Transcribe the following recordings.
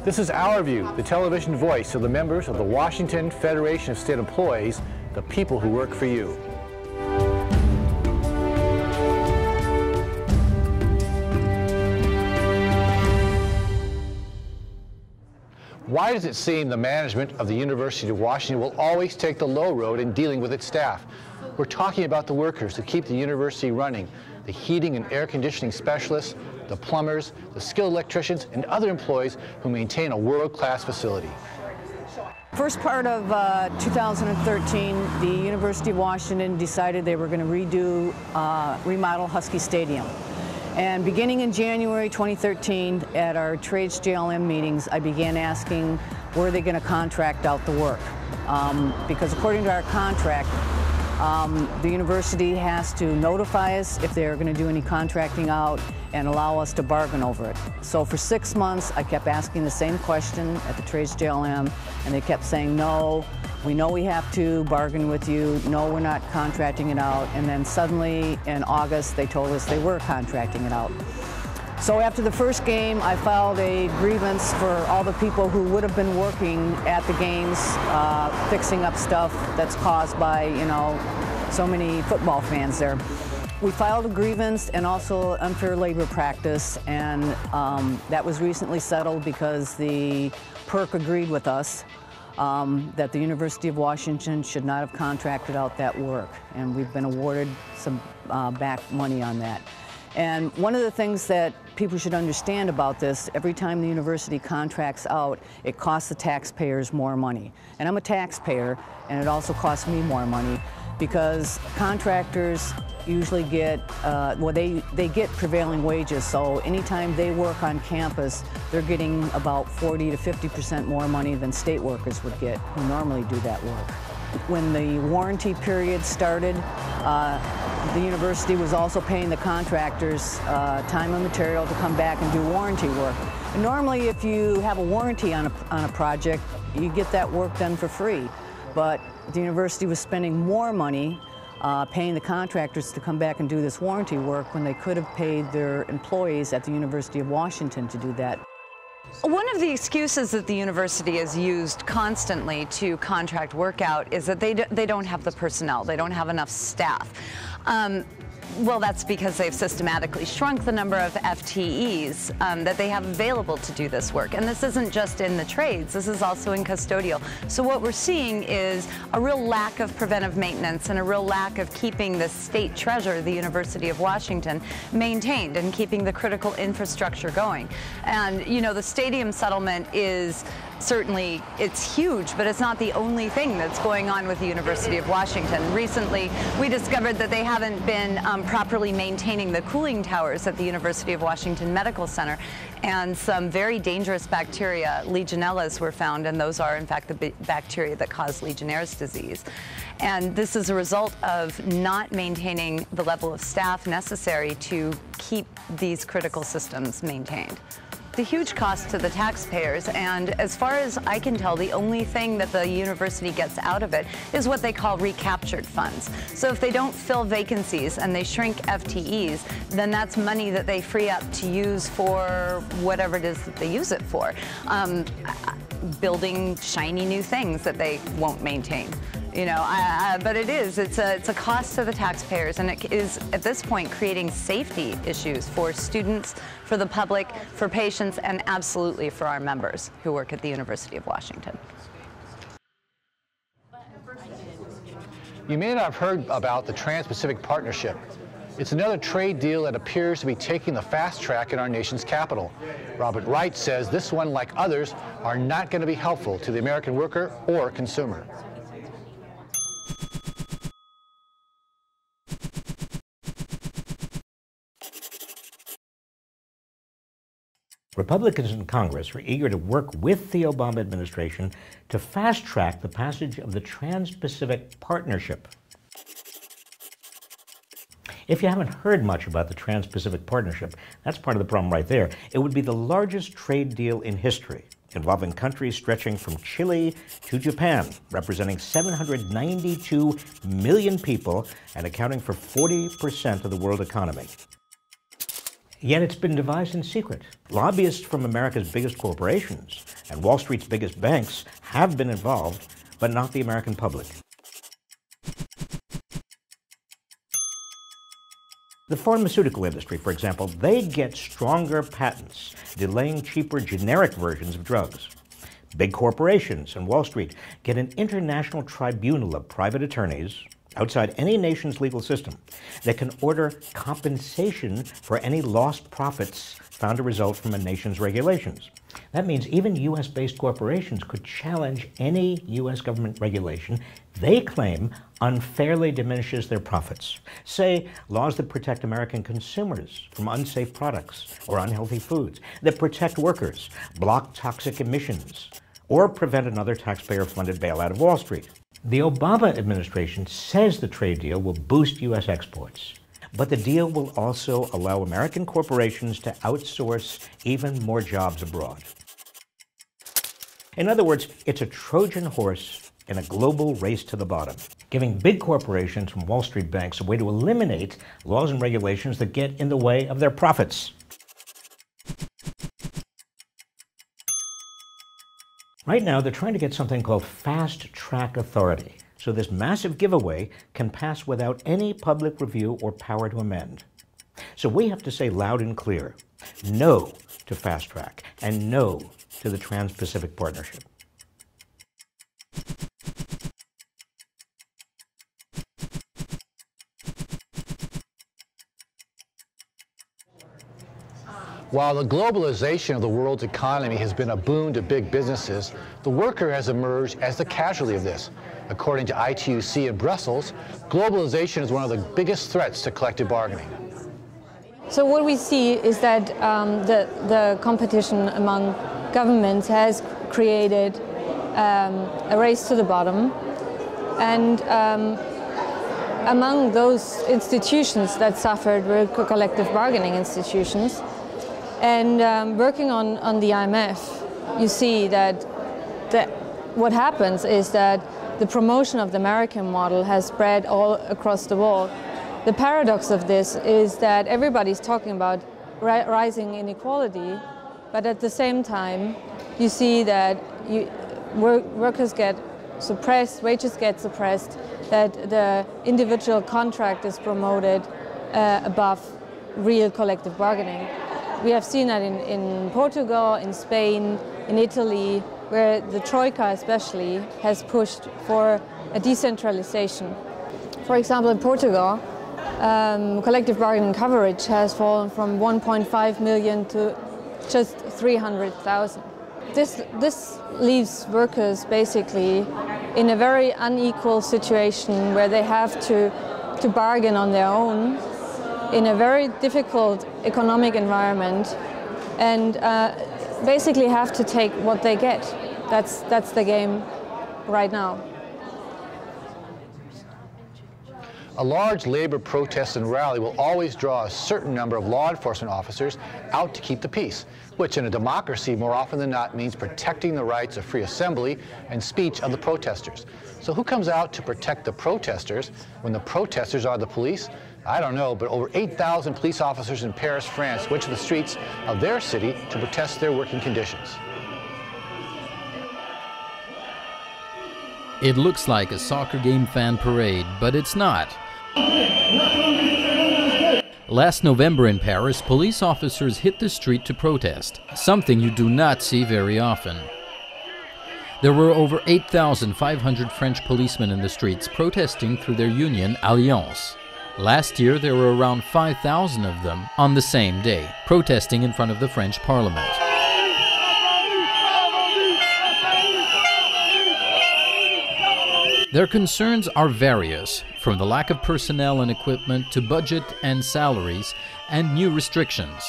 This is Our View, the television voice of the members of the Washington Federation of State Employees, the people who work for you. Why does it seem the management of the University of Washington will always take the low road in dealing with its staff? We're talking about the workers who keep the university running, the heating and air conditioning specialists, the plumbers, the skilled electricians, and other employees who maintain a world-class facility. First part of 2013, the University of Washington decided they were going to remodel Husky Stadium. And beginning in January 2013, at our trades JLM meetings, I began asking, were they going to contract out the work? Because according to our contract, the university has to notify us if they're going to do any contracting out and allow us to bargain over it. So for 6 months, I kept asking the same question at the trades JLM, and they kept saying, no, we know we have to bargain with you, no, we're not contracting it out. And then suddenly in August, they told us they were contracting it out. So after the first game, I filed a grievance for all the people who would have been working at the games, fixing up stuff that's caused by, so many football fans there. We filed a grievance and also unfair labor practice, and that was recently settled because the PERC agreed with us that the University of Washington should not have contracted out that work, and we've been awarded some back money on that. And one of the things that people should understand about this, every time the university contracts out, it costs the taxpayers more money. And I'm a taxpayer, and it also costs me more money because contractors usually get, they get prevailing wages, so anytime they work on campus, they're getting about 40 to 50% more money than state workers would get who normally do that work. When the warranty period started, the university was also paying the contractors time and material to come back and do warranty work. And normally, if you have a warranty on a project, you get that work done for free. But the university was spending more money paying the contractors to come back and do this warranty work when they could have paid their employees at the University of Washington to do that. One of the excuses that the university has used constantly to contract work out is that they don't have the personnel, they don't have enough staff. Well, that's because they've systematically shrunk the number of FTEs that they have available to do this work. And this isn't just in the trades, this is also in custodial. So what we're seeing is a real lack of preventive maintenance and a real lack of keeping the state treasure, the University of Washington, maintained and keeping the critical infrastructure going. And, the stadium settlement is certainly, it's huge, but it's not the only thing that's going on with the University of Washington. Recently, we discovered that they haven't been properly maintaining the cooling towers at the University of Washington Medical Center, and some very dangerous bacteria, Legionellas, were found, and those are in fact the bacteria that cause Legionnaire's disease. And this is a result of not maintaining the level of staff necessary to keep these critical systems maintained. The huge cost to the taxpayers, and as far as I can tell, the only thing that the university gets out of it is what they call recaptured funds. So if they don't fill vacancies and they shrink FTEs, then that's money that they free up to use for whatever it is that they use it for. Building shiny new things that they won't maintain. But it's a cost to the taxpayers, and it is at this point creating safety issues for students, for the public, for patients, and absolutely for our members who work at the University of Washington. You may not have heard about the Trans-Pacific Partnership. It's another trade deal that appears to be taking the fast track in our nation's capital. Robert Reich says this one, like others, are not going to be helpful to the American worker or consumer. Republicans in Congress are eager to work with the Obama administration to fast-track the passage of the Trans-Pacific Partnership. If you haven't heard much about the Trans-Pacific Partnership, that's part of the problem right there. It would be the largest trade deal in history, involving countries stretching from Chile to Japan, representing 792 million people and accounting for 40% of the world economy. Yet it's been devised in secret. Lobbyists from America's biggest corporations and Wall Street's biggest banks have been involved, but not the American public. The pharmaceutical industry, for example, they get stronger patents, delaying cheaper generic versions of drugs. Big corporations and Wall Street get an international tribunal of private attorneys outside any nation's legal system that can order compensation for any lost profits found to result from a nation's regulations. That means even U.S.-based corporations could challenge any U.S. government regulation they claim unfairly diminishes their profits. Say, laws that protect American consumers from unsafe products or unhealthy foods, that protect workers, block toxic emissions, or prevent another taxpayer-funded bailout of Wall Street. The Obama administration says the trade deal will boost U.S. exports, but the deal will also allow American corporations to outsource even more jobs abroad. In other words, it's a Trojan horse in a global race to the bottom, giving big corporations from Wall Street banks a way to eliminate laws and regulations that get in the way of their profits. Right now, they're trying to get something called fast-track authority, so this massive giveaway can pass without any public review or power to amend. So we have to say loud and clear, no to fast-track and no to the Trans-Pacific Partnership. While the globalization of the world's economy has been a boon to big businesses, the worker has emerged as the casualty of this. According to ITUC in Brussels, globalization is one of the biggest threats to collective bargaining. So what we see is that the competition among governments has created a race to the bottom, and among those institutions that suffered were collective bargaining institutions. And working on the IMF, you see that what happens is that the promotion of the American model has spread all across the world. The paradox of this is that everybody's talking about rising inequality, but at the same time, you see that workers get suppressed, wages get suppressed, that the individual contract is promoted above real collective bargaining. We have seen that in Portugal, in Spain, in Italy, where the Troika especially has pushed for a decentralization. For example, in Portugal, collective bargaining coverage has fallen from 1.5 million to just 300,000. This leaves workers basically in a very unequal situation where they have to bargain on their own in a very difficult economic environment, and basically have to take what they get. That's the game right now. A large labor protest and rally will always draw a certain number of law enforcement officers out to keep the peace, which in a democracy more often than not means protecting the rights of free assembly and speech of the protesters. So who comes out to protect the protesters when the protesters are the police? I don't know, but over 8,000 police officers in Paris, France went to the streets of their city to protest their working conditions. It looks like a soccer game fan parade, but it's not. Last November in Paris, police officers hit the street to protest, something you do not see very often. There were over 8,500 French policemen in the streets protesting through their union Alliance. Last year, there were around 5,000 of them on the same day, protesting in front of the French Parliament. Their concerns are various, from the lack of personnel and equipment to budget and salaries and new restrictions.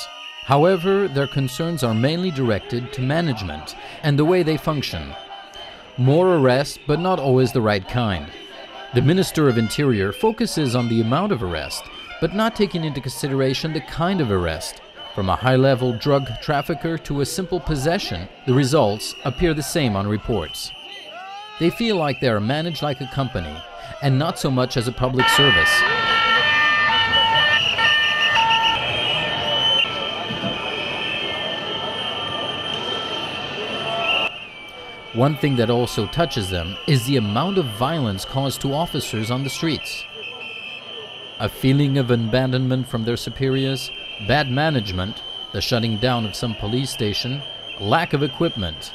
However, their concerns are mainly directed to management and the way they function. More arrests, but not always the right kind. The Minister of Interior focuses on the amount of arrest, but not taking into consideration the kind of arrest. From a high-level drug trafficker to a simple possession, the results appear the same on reports. They feel like they are managed like a company, and not so much as a public service. One thing that also touches them is the amount of violence caused to officers on the streets. A feeling of abandonment from their superiors, bad management, the shutting down of some police station, lack of equipment,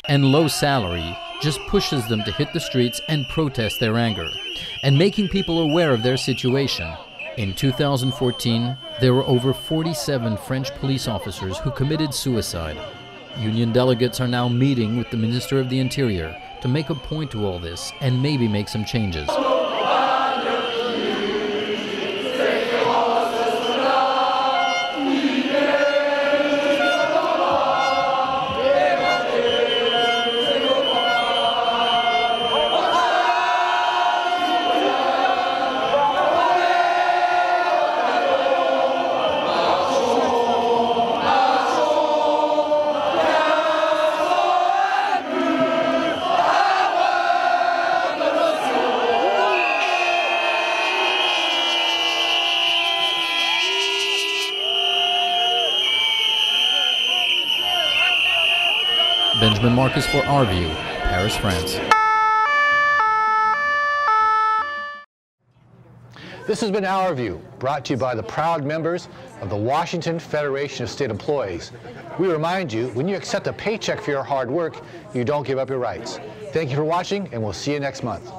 and low salary just pushes them to hit the streets and protest their anger, and making people aware of their situation. In 2014, there were over 47 French police officers who committed suicide. Union delegates are now meeting with the Minister of the Interior to make a point to all this and maybe make some changes. Benjamin Marcus for Our View, Paris, France. This has been Our View, brought to you by the proud members of the Washington Federation of State Employees. We remind you, when you accept a paycheck for your hard work, you don't give up your rights. Thank you for watching, and we'll see you next month.